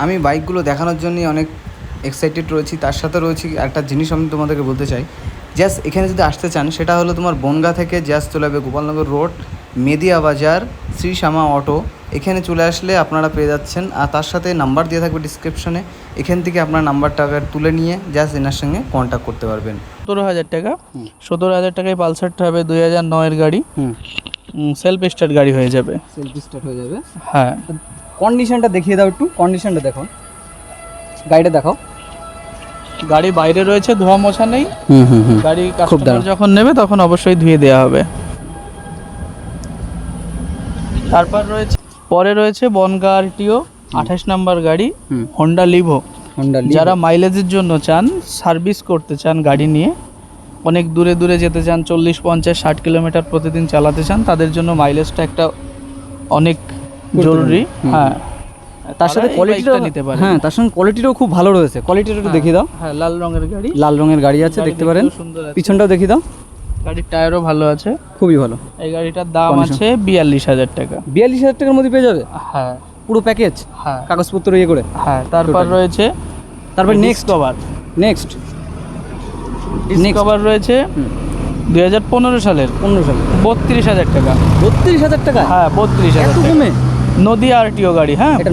আমি বাইকগুলো দেখানোর জন্যই অনেক এক্সাইটেড রয়েছি। তার সাথে রয়েছি একটা জিনিস আমি তোমাদেরকে বলতে চাই। জাস্ট এখানে যদি আসতে চান, সেটা হলো তোমার বনগাঁ থেকে জাস্ট চলে যাবে গোপালনগর রোড, মেদিয়া বাজার, শ্রী শ্যামা অটো। এখানে চলে আসলে আপনারা পেয়ে যাচ্ছেন। আর তার সাথে নাম্বার দিয়ে থাকবে ডিসক্রিপশনে। এখান থেকে আপনার নাম্বারটা তুলে নিয়ে জাস্ট এনার সঙ্গে কন্ট্যাক্ট করতে পারবেন। 17,000 টাকা। 17,000 টাকায় পালসারটা হবে 2009-এর গাড়ি। সেলফ স্টার্ট গাড়ি হয়ে যাবে। সেলফ স্টার্ট হয়ে যাবে। হ্যাঁ, কন্ডিশনটা দেখিয়ে দাও একটু, কন্ডিশনটা দেখো, গাড়িটা দেখাও। গাড়ি বাইরে রয়েছে, ধোয়া মোছা নেই। গাড়ি কাস্টমার যখন নেবে তখন অবশ্যই ধুয়ে দেওয়া হবে। তারপর রয়েছে, পরে রয়েছে বনগাঁ আরটিও 28 নাম্বার গাড়ি, হোন্ডা লিভো। যারা মাইলেজের জন্য চান, সার্ভিস করতে চান, গাড়ি নিয়ে অনেক দূরে দূরে যেতে চান, 40, 50, 60 কিলোমিটার প্রতিদিন চালাতে চান, তাদের জন্য মাইলেজটা একটা অনেক জরুরি। হ্যাঁ, তার সাথে কোয়ালিটিটা নিতে পারে। হ্যাঁ, তার সঙ্গে কোয়ালিটিটাও খুব ভালো রয়েছে। কোয়ালিটিটা একটু দেখিয়ে দাও। হ্যাঁ, লাল রঙের গাড়ি, লাল রঙের গাড়ি আছে, দেখতে পারেন। পিছনটাও দেখিয়ে দাও। গাড়ির টায়ারও ভালো আছে, খুবই ভালো। এই গাড়িটার দাম আছে 42,000 টাকা। 42,000 টাকার মধ্যে পেয়ে যাবে? হ্যাঁ, পুরো প্যাকেজ। হ্যাঁ, কাগজপত্র ইয়ে করে। হ্যাঁ। তারপর রয়েছে, তারপর নেক্সট নেক্সট ডিসকভার রয়েছে 2015 সালের, 15 সালে 32,000 টাকা। 32,000 টাকা? হ্যাঁ, 32,000 এত কমে? নদিয়া আরটিও গাড়ি। হ্যাঁ, এটা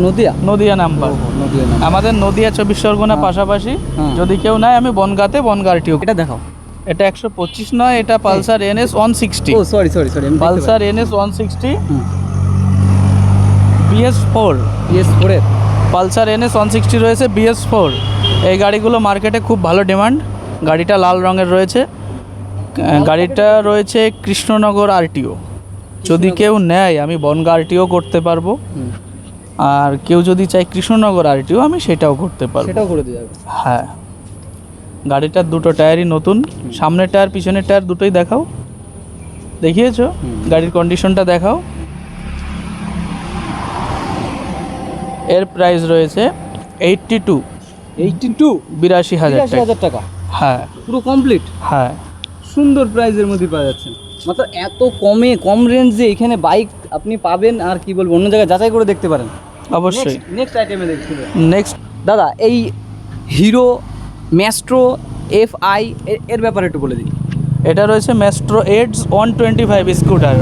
নদিয়া নাম্বার। নদিয়া নাম্বার। আমাদের নদিয়া 24 পরগনা পাশাপাশি। যদি কেউ নেয়, আমি বনগাঁতে বনগাঁ আরটিও। এটা দেখাও। এটা 125 নয়, এটা পালসার NS 160। ও sorry, Pulsar NS 160 BS4। BS4 এর পালসার NS 160 রয়েছে, BS4। এই গাড়িগুলো মার্কেটে খুব ভালো ডিমান্ড। গাড়িটা লাল রঙের রয়েছে। গাড়িটা রয়েছে কৃষ্ণনগর আরটিও। যদি কেউ নেয়, আমি বনগাঁ আরটিও করতে পারবো। আর কেউ যদি চায় কৃষ্ণনগর আরটিও, আমি সেটাও করতে পারবো। সেটাও করে দিয়ে যাবে। হ্যাঁ, গাড়িটার দুটো টায়ারই নতুন। সামনের টায়ার, পিছনের টায়ার দুটোই দেখাও। দেখিয়েছো? গাড়ির কন্ডিশনটা দেখাও। এর প্রাইস রয়েছে 82,000 টাকা। হ্যাঁ, পুরো কমপ্লিট। হ্যাঁ, সুন্দর প্রাইসের মধ্যে পাওয়া যাচ্ছে। মাত্র এত কম রেঞ্জে এখানে বাইক আপনি পাবেন। আর কি বলবো, অন্য জায়গায় যাচাই করে দেখতে পারেন। অবশ্যই। নেক্সট আইটেমে দেখছি। নেক্সট দাদা, এই হিরো ম্যাস্ট্রো FI এর ব্যাপারে একটু বলে দিন। এটা রয়েছে Maestro edge 125 scooter.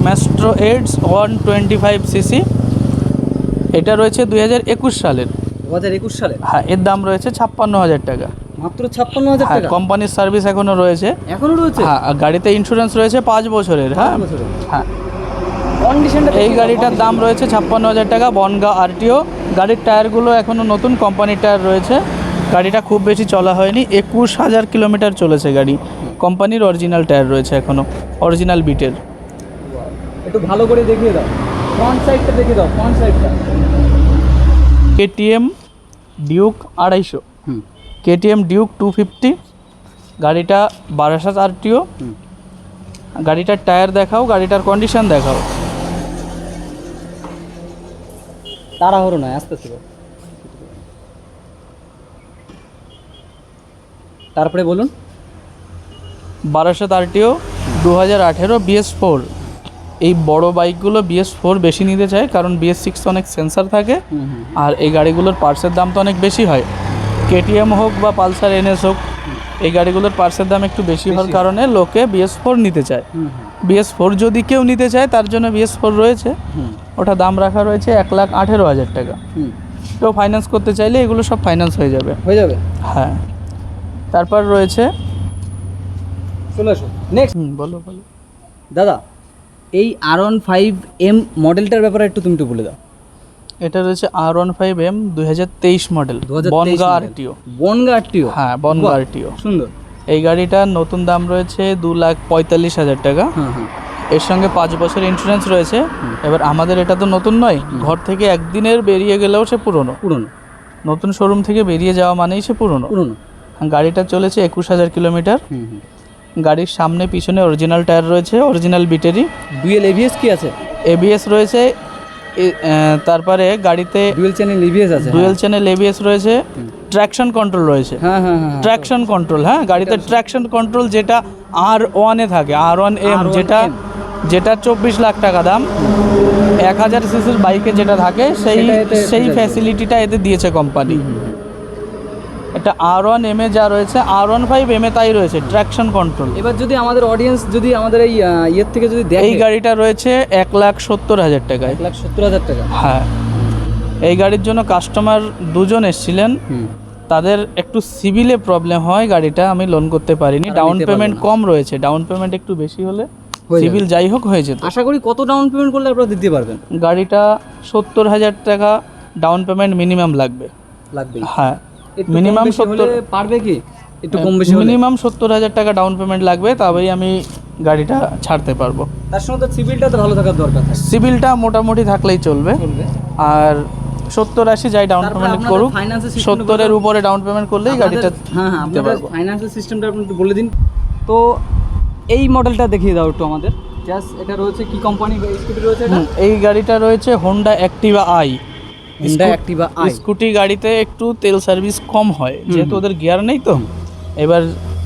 Maestro edge 125 CC. এটা রয়েছে 2021 সালের। 2021 সালে? হ্যাঁ, এর দাম রয়েছে 56,000 টাকা। মাত্র 56,000 টাকা? কোম্পানির সার্ভিস এখনো রয়েছে। হ্যাঁ, আর গাড়িতে ইন্স্যুরেন্স রয়েছে 5 বছরের। হ্যাঁ, কন্ডিশনটা এই গাড়িটার দাম রয়েছে 56,000 টাকা, বনগাঁ আরটিও। গাড়ির টায়ারগুলো এখনও নতুন, কোম্পানির টায়ার রয়েছে। গাড়িটা খুব বেশি চলা হয়নি, 21,000 কিলোমিটার চলেছে গাড়ি। কোম্পানির অরিজিনাল টায়ার রয়েছে এখনও, অরিজিনাল বিটের। একটু ভালো করে দেখিয়ে দাও। ফ্রন্ট সাইডটা দেখিয়ে দাও, ফ্রন্ট সাইডটা। KTM Duke 250। KTM Duke 250। গাড়িটা বারাসাত আরটিও। গাড়িটার টায়ার দেখাও, গাড়িটার কন্ডিশন দেখাও। তাড়াহুড়ো নয়, আস্তে আস্তে। তারপরে বলুন। Barasat RTO 2018 BS4। এই বড় বাইকগুলো BS4 বেশি নিতে চায়, কারণ BS6 অনেক সেন্সার থাকে। আর এই গাড়িগুলোর পার্টসের দাম তো অনেক বেশি হয়। KTM হোক বা পালসার NS হোক, এই গাড়িগুলোর পার্টসের দাম একটু বেশি হওয়ার কারণে লোকে BS4 নিতে চায়। BS4 যদি কেউ নিতে চায়, তার জন্য BS4 রয়েছে। ওটা দাম রাখা রয়েছে 1,18,000 টাকা। কেউ ফাইন্যান্স করতে চাইলে এগুলো সব ফাইন্যান্স হয়ে যাবে। হ্যাঁ। তারপর রয়েছে, চলে আসো নেক্সট। বলো। দাদা, এই R15M মডেলটার ব্যাপারে একটু তুমি বলে দাও। এটা রয়েছে R15M 2023 মডেল, বনগাঁ আরটিও। হ্যাঁ, বনগাঁ আরটিও। সুন্দর। এই গাড়িটার নতুন দাম রয়েছে 2,45,000 টাকা। এর সঙ্গে 5 বছর ইন্স্যুরেন্স রয়েছে। এবার আমাদের এটা তো নতুন নয়, ঘর থেকে একদিনের বেরিয়ে গেলেও সে পুরনো। নতুন শোরুম থেকে বেরিয়ে যাওয়া মানেই সে পুরনো। গাড়িটা চলেছে 21,000 কিলোমিটার। গাড়ির সামনে পিছনে অরিজিনাল টায়ার রয়েছে, অরিজিনাল বিটেরই। ডুয়েল ABS কি আছে? ABS রয়েছে। তারপরে গাড়িতে ডুয়েল চ্যানেল ABS রয়েছে। ট্র্যাকশন কন্ট্রোল রয়েছে। Traction control. হ্যাঁ, গাড়িতে ট্র্যাকশন কন্ট্রোল যেটা R1 এ থাকে, R1M, যেটা যেটা 24 লাখ টাকা দাম, 1000 সিসির বাইকে যেটা থাকে সেই সেটা এতে সেই feature ফ্যাসিলিটিটা এতে দিয়েছে কোম্পানি। এটা R1M যা রয়েছে, R15M তাই রয়েছে, ট্র্যাকশন কন্ট্রোল। এবার যদি আমাদের অডিয়েন্স যদি আমাদের এই ইয়ের থেকে যদি দেখে, এই গাড়িটা রয়েছে 1,70,000 টাকায়। 1,70,000 টাকা। হ্যাঁ, এই গাড়ির জন্য কাস্টমার দুজন এসেছিলেন, তাদের একটু সিভিলে প্রবলেম হয়, গাড়িটা আমি লোন করতে পারিনি। তারা ডাউন নিতে পেমেন্ট পারবে না। কম রয়েছে, ডাউন পেমেন্ট একটু বেশি হলে হয়ে সিভিল যাই হোক হয়ে যেত। আশা করি কত ডাউন পেমেন্ট করলে আপনারা দিতে পারবেন? গাড়িটা 70,000 টাকা ডাউন পেমেন্ট মিনিমাম লাগবে। লাগবে। হ্যাঁ, একটু মিনিমাম কম বেশি হলে 70, পারবে কি? একটু কম বেশি হলে মিনিমাম 70,000 টাকা ডাউন পেমেন্ট লাগবে, তবেই আমি গাড়িটা ছাড়তে পারবো। তার সঙ্গে তো সিভিলটা তো ভালো থাকার দরকার থাকে। সিভিলটা মোটামুটি থাকলেই চলবে। চলবে। আর 70-80 যাই ডাউন তারপরে পেমেন্ট আপনাদের করুক, finance-এর system 70-এর উপরে ডাউন পেমেন্ট করলেই গাড়িটা হ্যাঁ হ্যাঁ, দিতে আপনাদের পারবো। ফাইন্যান্সিয়াল সিস্টেমটা আপনি একটু বলে দিন। তো এই মডেলটা দেখিয়ে দাও একটু আমাদের। জাস্ট এটা রয়েছে কি কোম্পানি স্কুটি রয়েছে এটা? এই গাড়িটা রয়েছে Honda Activa I. Honda Activa i। Scooty গাড়িতে একটু তেল সার্ভিস কম হয়, যেহেতু ওদের গিয়ার নেই তো। এবার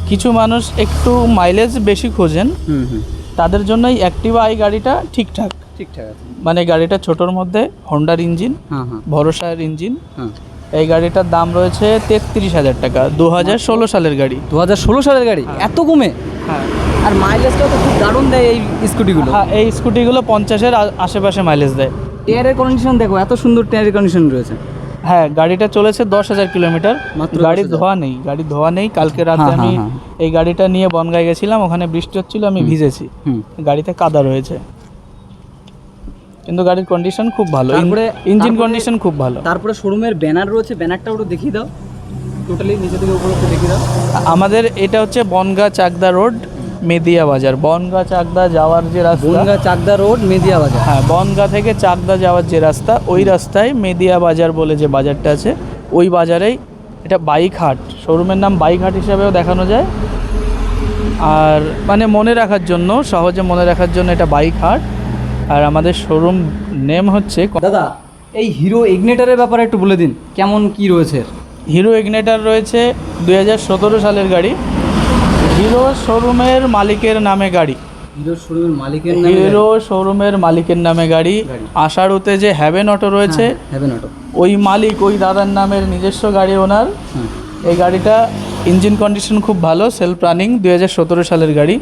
কিছু মানুষ একটু মাইলেজ বেশি খোঁজেন, তাদের জন্য এই অ্যাক্টিভা আই গাড়িটা ঠিকঠাক। ঠিকঠাক আছে। মানে গাড়িটা ছোটোর মধ্যে, হোন্ডার ইঞ্জিন, হ্যাঁ হ্যাঁ ভরসার ইঞ্জিন। হ্যাঁ। এই গাড়িটার দাম রয়েছে 33,000 টাকা, 2016 সালের গাড়ি। 2016 সালের গাড়ি, এত কমে? হ্যাঁ, আর মাইলেজটাও তো খুব দারুণ দেয় এই স্কুটিগুলো। হ্যাঁ, এই স্কুটিগুলো 50-এর আশেপাশে মাইলেজ দেয়। টায়ারের কন্ডিশন দেখো, এত সুন্দর টায়ারের কন্ডিশন রয়েছে। হ্যাঁ, গাড়িটা চলেছে 10,000 কিলোমিটার। মাত্র গাড়ি 10,000 ধোয়া নেই, গাড়ি ধোয়া নেই। কালকে রাতে হ্যাঁ, আমি হ্যাঁ, এই গাড়িটা নিয়ে বনগাঁয় গেছিলাম, ওখানে বৃষ্টি হচ্ছিল, আমি ভিজেছি। গাড়িতে কাদা রয়েছে, কিন্তু গাড়ির কন্ডিশন খুব ভালো, ইঞ্জিন কন্ডিশন খুব ভালো। তারপরে শোরুমের ব্যানার রয়েছে, ব্যানারটা ওটা দেখিয়ে দাও টোটালি নিচে থেকে উপরে একটু দেখিয়ে দাও। আমাদের এটা হচ্ছে বনগাঁ চাকদা রোড, মেদিয়া বাজার। বনগাঁ চাকদা যাওয়ার যে রাস্তা, বনগাঁ চাকদা রোড, মেদিয়া বাজার। হ্যাঁ, বনগাঁ থেকে চাকদা যাওয়ার যে রাস্তা, ওই রাস্তায় মেদিয়া বাজার বলে যে বাজারটা আছে, ওই বাজারেই এটা বাইক হাট। শোরুমের নাম বাইক হাট হিসাবেও দেখানো যায়। আর মানে মনে রাখার জন্য, সহজে মনে রাখার জন্য এটা বাইক হাট। আর আমাদের শোরুম নেম হচ্ছে দাদা, এই হিরো ইগনিটরের ব্যাপারে একটু বলে দিন, কেমন কি রয়েছে? হিরো ইগনিটর রয়েছে 2017 সালের গাড়ি। হিরো শোরুমের মালিকের নামে গাড়ি। হিরো শোরুমের মালিকের নামে? হিরো শোরুমের মালিকের নামে গাড়ি। আষাঢ়তে যে হ্যাভেন অটো রয়েছে, হ্যাভেন অটো, ওই মালিক, ওই দাদার নামের নিজস্ব গাড়ি ওনার। এই গাড়িটা ইঞ্জিন কন্ডিশন খুব ভালো, সেলফ রানিং, 2017 সালের গাড়ি।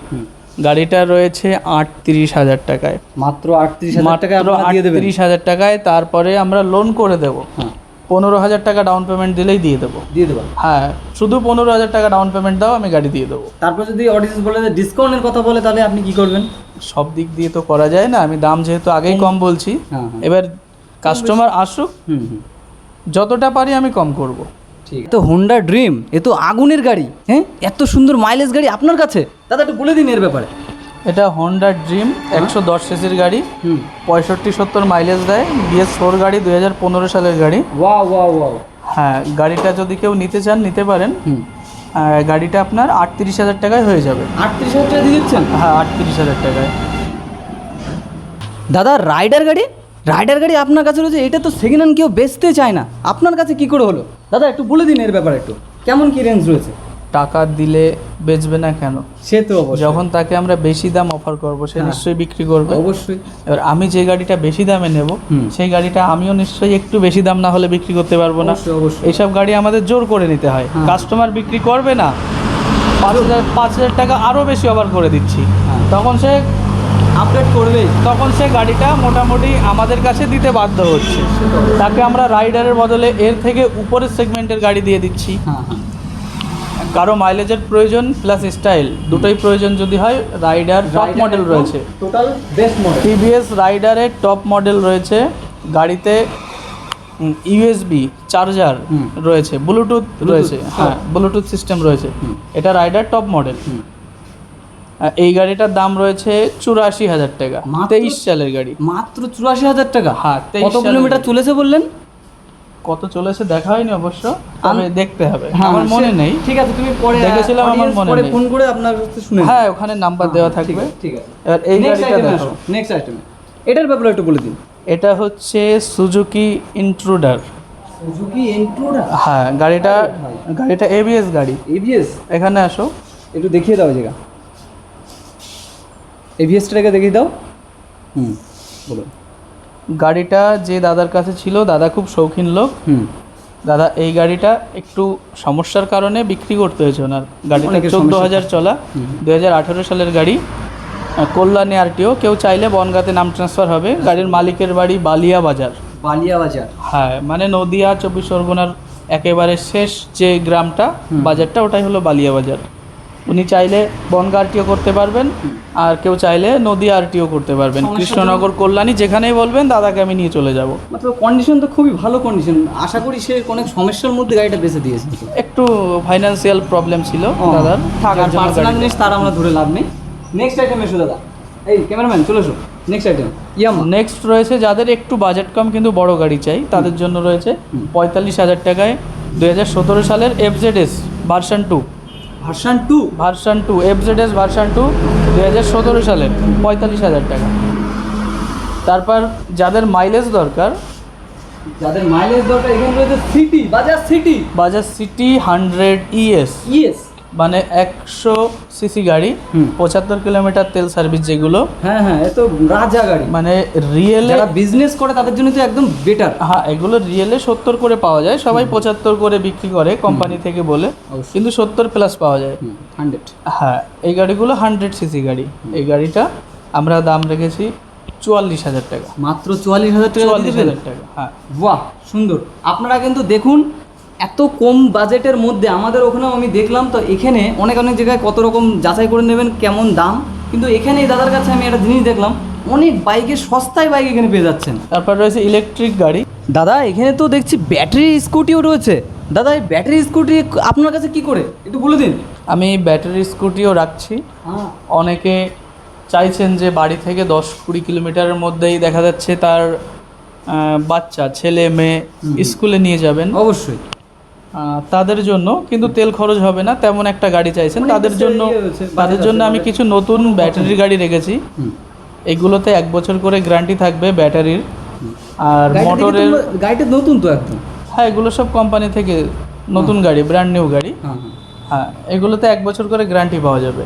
গাড়িটা রয়েছে 38,000 টাকায়। মাত্র 38,000 টাকায় আপনারা দিয়ে দেবেন? 38,000 টাকায়। তারপরে আমরা লোন করে দেব। 15,000 টাকা ডাউন পেমেন্ট দিলেই দিয়ে দেবো। দিয়ে দেবো? হ্যাঁ, শুধু 15,000 টাকা ডাউন পেমেন্ট দাও, আমি গাড়ি দিয়ে দেবো। তারপর যদি অডিয়েন্স বলে যে ডিসকাউন্টের কথা বলে, তাহলে আপনি কি করবেন? সব দিক দিয়ে তো করা যায় না, আমি দাম যেহেতু আগেই কম বলছি। এবার কাস্টমার আসুক, যতটা পারি আমি কম করব। ঠিক। তো হোন্ডা ড্রিম, এ তো আগুনের গাড়ি। হ্যাঁ, এত সুন্দর মাইলেজ গাড়ি আপনার কাছে, দাদা একটু বলে দিন এর ব্যাপারে। এটা হোন্ডা ড্রিম, 110 সিসির গাড়ি, 65-70 মাইলেজ দেয়। BS4 গাড়ি, 2015 সালের গাড়ি। Wow wow wow. হ্যাঁ, গাড়িটা যদি কেউ নিতে চান নিতে পারেন। গাড়িটা আপনার 38,000 টাকায় হয়ে যাবে। 38,000 টাকা দিয়ে দিচ্ছেন? হ্যাঁ, 38,000 টাকায়। দাদা, রাইডার গাড়ি, রাইডার গাড়ি আপনার কাছে রয়েছে, এটা তো সেকেন্ড হ্যান্ড কেউ বেচতে চায় না, আপনার কাছে কি করে হলো? দাদা একটু বলে দিন এর ব্যাপারে একটু, কেমন কি রেঞ্জ রয়েছে? টাকা দিলে বেচবে না কেন? সে তো অবশ্যই। যখন তাকে আমরা বেশি দাম অফার করব, সে নিশ্চয়ই বিক্রি করবে। অবশ্যই। এবার আমি যে গাড়িটা বেশি দামে নেব, সেই গাড়িটা আমিও নিশ্চয়ই একটু বেশি দাম না হলে বিক্রি করতে পারবো না। অবশ্যই। এইসব গাড়ি আমাদের জোর করে নিতে হয়। কাস্টমার বিক্রি করবে না, 5,000 টাকা আরও বেশি অফার করে দিচ্ছি, তখন সে আপডেট করবেই, তখন সে গাড়িটা মোটামুটি আমাদের কাছে দিতে বাধ্য হচ্ছে। তাকে আমরা রাইডারের বদলে এর থেকে উপরের সেগমেন্টের গাড়ি দিয়ে দিচ্ছি। কারো মাইলেজের প্রয়োজন প্লাস স্টাইল দুটোই প্রয়োজন যদি হয়, রাইডার টপ মডেল রয়েছে, টোটাল বেস্ট মডেল। টিভিএস রাইডারের টপ মডেল রয়েছে। গাড়িতে ইউএসবি চার্জার রয়েছে, ব্লুটুথ রয়েছে, হ্যাঁ ব্লুটুথ সিস্টেম রয়েছে। এটা রাইডার টপ মডেল। এই গাড়িটার দাম রয়েছে 84,000 টাকা, 23 সালের গাড়ি। মাত্র 84,000 টাকা? হ্যাঁ। কত কিলোমিটার চলেছে বললেন? কত চলেছে দেখা হয়নি অবশ্য, তবে দেখতে হবে, হ্যাঁ, আমার মনে নেই। ঠিক আছে, তুমি পরে দেখেছিলাম, আমার মনে পরে নেই। ফোন করে আপনার কাছে শুনে। হ্যাঁ, ওখানে নাম্বার দেওয়া থাকবে। ঠিক আছে। এবার এই গাড়িটা দেখো। নেক্সট আইটেম, এটার ব্যাপারে একটু বলে দিন। এটা হচ্ছে সুজুকি ইন্ট্রুডার। Suzuki intruder? হ্যাঁ, গাড়িটা এবিএস গাড়ি। এবিএস? এখানে আসো, একটু দেখিয়ে দাও জায়গা। এই ভিএসটাকে দেখিয়ে দাও। বলুন। গাড়িটা যে দাদার কাছে ছিল, দাদা খুব শৌখিন লোক। দাদা এই গাড়িটা একটু সমস্যার কারণে বিক্রি করতে হয়েছে ওনার। গাড়িটা অনেকের 14,000 চলা, 2018 সালের গাড়ি, কল্যাণী আরটিও। কেউ চাইলে বনগাঁতে নাম ট্রান্সফার হবে। গাড়ির মালিকের বাড়ি বালিয়া বাজার। বালিয়া বাজার। হ্যাঁ, মানে নদিয়া 24 পরগনার একেবারে শেষ যে গ্রামটা, বাজারটা, ওটাই হলো বালিয়া বাজার। উনি চাইলে বনগাঁ আরটিও করতে পারবেন, আর কেউ চাইলে নদিয়া আরটিও করতে পারবেন। কৃষ্ণনগর, কল্যাণী, যেখানেই বলবেন দাদাকে আমি নিয়ে চলে যাব। মতলব কন্ডিশন তো খুবই ভালো কন্ডিশন। আশা করি সে অনেক সমস্যার মধ্যে গাড়িটা বেঁচে দিয়েছে। একটু ফাইন্যান্সিয়াল প্রবলেম ছিল দাদার, থাকার পার্সোনাল জিনিস তার আমরা ধরে লাভ নেই। নেক্সট আইটেম এসো দাদা। এই ক্যামেরাম্যান চলে এসো। নেক্সট আইটেম ইয়ামা। নেক্সট রয়েছে যাদের একটু বাজেট কম কিন্তু বড় গাড়ি চাই, তাদের জন্য রয়েছে 45,000 টাকায় 2017 সালের FZS version 2। Version 2 FZS version 2 2017 সালের 45,000 টাকা। তারপর যাদের মাইলেজ দরকার, এখানে রয়েছে সিটি, বাজাজ সিটি 100 ES, মানে 100 সিসি গাড়ি, 75 কিলোমিটার তেল সার্ভিস, যেগুলো হ্যাঁ এ তো রাজা গাড়ি। মানে রিয়েলে যারা বিজনেস করে তাদের জন্য তো একদম বেটার। হ্যাঁ, এগুলো রিয়েলে 70 করে পাওয়া যায়। সবাই 75 করে বিক্রি করে কোম্পানি থেকে বলে, কিন্তু 70 প্লাস পাওয়া যায়। 100। হ্যাঁ, এই গাড়িগুলো 100 সিসি গাড়ি। এই গাড়িটা আমরা দাম রেখেছি 44,000 টাকা। মাত্র 44,000 টাকা। 44,000 টাকা, হ্যাঁ। বাহ, সুন্দর। আপনারা কিন্তু দেখুন, এত কম বাজেটের মধ্যে আমাদের ওখানেও আমি দেখলাম তো, এখানে অনেক জায়গায় কত রকম যাচাই করে নেবেন কেমন দাম, কিন্তু এখানে এই দাদার কাছে আমি একটা জিনিস দেখলাম, অনেক বাইকে সস্তায় বাইক এখানে পেয়ে যাচ্ছেন। তারপর রয়েছে ইলেকট্রিক গাড়ি। দাদা এখানে তো দেখছি ব্যাটারি স্কুটিও রয়েছে। দাদা এই ব্যাটারি স্কুটি আপনার কাছে কি করে একটু বলে দিন। আমি ব্যাটারি স্কুটিও রাখছি। অনেকে চাইছেন যে বাড়ি থেকে 10-20 কিলোমিটারের মধ্যেই দেখা যাচ্ছে তার বাচ্চা, ছেলে মেয়ে স্কুলে নিয়ে যাবেন, অবশ্যই তাদের জন্য কিন্তু তেল খরচ হবে না তেমন একটা গাড়ি চাইছেন। তাদের জন্য আমি কিছু নতুন ব্যাটারির গাড়ি রেখেছি। এগুলোতে 1 বছর করে গ্যারান্টি থাকবে ব্যাটারির, আর মোটরের। গাড়িটা নতুন তো একদম। হ্যাঁ, এগুলো সব কোম্পানি থেকে নতুন গাড়ি, ব্র্যান্ড নিউ গাড়ি। হ্যাঁ, এগুলোতে 1 বছর করে গ্যারান্টি পাওয়া যাবে।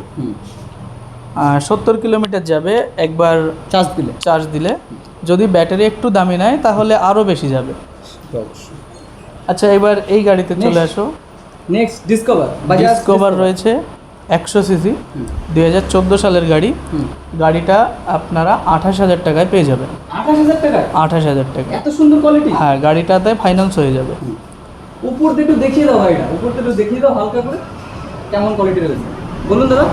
70 কিলোমিটার যাবে একবার চার্জ দিলে। যদি ব্যাটারি একটু দামি নেয় তাহলে আরও বেশি যাবে। আচ্ছা, এবার এই গাড়িতে চলে আসো। নেক্সট ডিসকভার রয়েছে 100 সিসি, 2014 সালের গাড়ি। গাড়িটা আপনারা 28,000 টাকায় পেয়ে যাবেন। 28,000 টাকা। এত সুন্দর কোয়ালিটি। হ্যাঁ, গাড়িটাতে ফাইন্যান্স হয়ে যাবে। উপর থেকে একটু দেখিয়ে দাও ভাইটা, উপর থেকে একটু দেখিয়ে দাও হালকা করে কেমন কোয়ালিটি রয়েছে বলুন দাদা।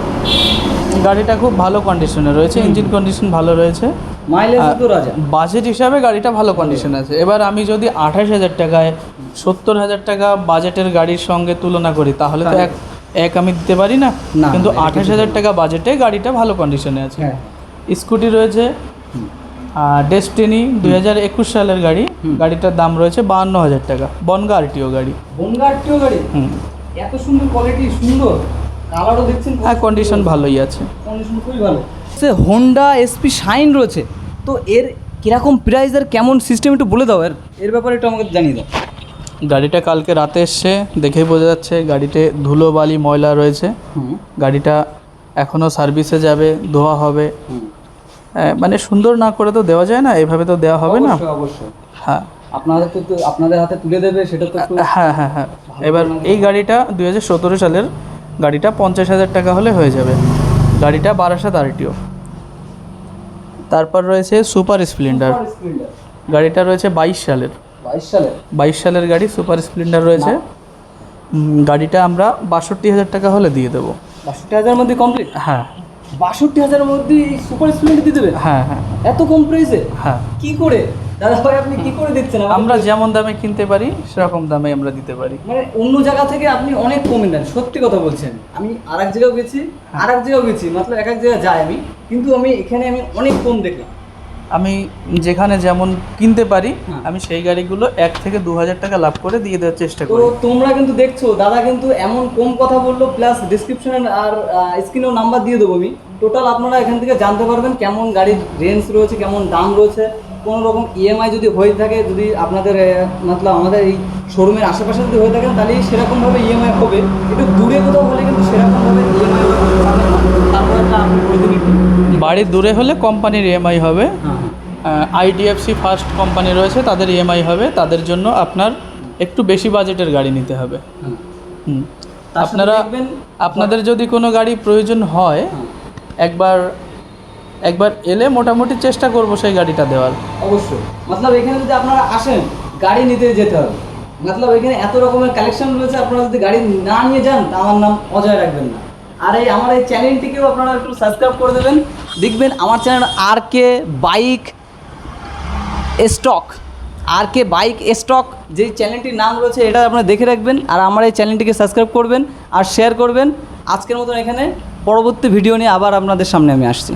গাড়িটা খুব ভালো কন্ডিশনে রয়েছে, ইঞ্জিন কন্ডিশন ভালো রয়েছে, মাইলেজ তো রাজা। বাজেট হিসাবে গাড়িটা ভালো কন্ডিশন আছে। এবার আমি যদি 28,000 টাকায় 70,000 টাকা বাজেটের গাড়ির সঙ্গে তুলনা করি, তাহলে তো এক আমি দিতে পারি না। কিন্তু 28,000 টাকা বাজেটে গাড়িটা ভালো কন্ডিশনে আছে। স্কুটি রয়েছে ডেস্টিনি 2021 সালের গাড়ি। গাড়িটার দাম রয়েছে 52,000 টাকা। বনগাঁ আরটিও গাড়ি। এত সুন্দর কোয়ালিটি, সুন্দর কালারও দেখছেন। হ্যাঁ, কন্ডিশন ভালোই আছে, কন্ডিশন খুবই ভালো। হোন্ডা এসপি শাইন রয়েছে, তো এর কিরকম প্রাইস আর কেমন সিস্টেম একটু বলে দাও। এর ব্যাপারে একটু আমাকে জানিয়ে দাও। গাড়িটা কালকে রাতে এসছে, দেখেই বোঝা যাচ্ছে গাড়িতে ধুলো বালি ময়লা রয়েছে। গাড়িটা এখনও সার্ভিসে যাবে, ধোয়া হবে। মানে সুন্দর না করে তো দেওয়া যায় না, এইভাবে তো দেওয়া হবে না। অবশ্যই। হ্যাঁ, আপনাদের হাতে তুলে দেবে সেটা তো। হ্যাঁ। এবার এই গাড়িটা 2017 সালের গাড়িটা 50,000 টাকা হলে হয়ে যাবে। গাড়িটা বারাসাত আরটিও। তারপর রয়েছে সুপার স্প্লেন্ডার। গাড়িটা রয়েছে 22 সালের গাড়ি, সুপার স্প্লেন্ডার রয়েছে। গাড়িটা আমরা 62,000 টাকা হলে দিয়ে দেবো। 62,000 মধ্যে কমপ্লিট? হ্যাঁ। 62,000 মধ্যে সুপার স্প্লেন্ডার দিয়ে দেবে? হ্যাঁ। এত কম প্রাইসে? হ্যাঁ। কি করে দাদা ভাই আপনি কি করে দিচ্ছেন? আমরা যেমন দামে কিনতে পারি সেরকম দামে আমরা দিতে পারি। মানে অন্য জায়গা থেকে আপনি অনেক কমে দেন, সত্যি কথা বলছেন। আমি আরেক জায়গাও গেছি, মতলব এক জায়গায় যাই আমি, কিন্তু এখানে আমি অনেক কম দেখলাম। আমি যেখানে যেমন কিনতে পারি আমি সেই গাড়িগুলো 1 থেকে 2,000 টাকা লাভ করে দিয়ে দেওয়ার চেষ্টা করি। তো তোমরা কিন্তু দেখছো দাদা কিন্তু এমন কম কথা বললো, প্লাস ডিসক্রিপশনে আর স্ক্রিনেও নাম্বার দিয়ে দেবো আমি। টোটাল আপনারা এখান থেকে জানতে পারবেন কেমন গাড়ির রেঞ্জ রয়েছে, কেমন দাম রয়েছে। কোনো রকম ইএমআই যদি হয়ে থাকে, যদি আপনাদের মতলব আমাদের এই শোরুমের আশেপাশে যদি হয়ে থাকেন, তাহলে সেরকমভাবে ইএমআই হবে। একটু দূরে কোথাও হলে কিন্তু সেরকমভাবে ইএমআই হবে না। তারপর একটা আপনি প্রতিনিধি বাড়ির দূরে হলে কোম্পানির ইএমআই হবে। হ্যাঁ আইডিএফসি ফার্স্ট কোম্পানি রয়েছে, তাদের ইএমআই হবে। তাদের জন্য আপনার একটু বেশি বাজেটের গাড়ি নিতে হবে। হ্যাঁ। হুম। তার সাথে আপনারা দেখবেন আপনাদের যদি কোনো গাড়ি প্রয়োজন হয়, একবার এলে মোটামুটি চেষ্টা করব সেই গাড়িটা দেওয়ার। অবশ্যই মতলব এখানে যদি আপনারা আসেন, গাড়ি নিতে যেতে হবে। মতলব এখানে এত রকমের কালেকশন রয়েছে, আপনারা যদি গাড়ি না নিয়ে যান তা আমার নাম অজয় রাখবেন না। আর আমার এই চ্যানেলটিকেও আপনারা একটু সাবস্ক্রাইব করে দেবেন। দেখবেন আমার channel RK bike stock, RK bike stock যেই চ্যানেলটির নাম রয়েছে, এটা আপনারা দেখে রাখবেন। আর আমার এই চ্যানেলটিকে সাবস্ক্রাইব করবেন আর শেয়ার করবেন। আজকের মতন এখানে, পরবর্তী ভিডিও নিয়ে আবার আপনাদের সামনে আমি আসছি।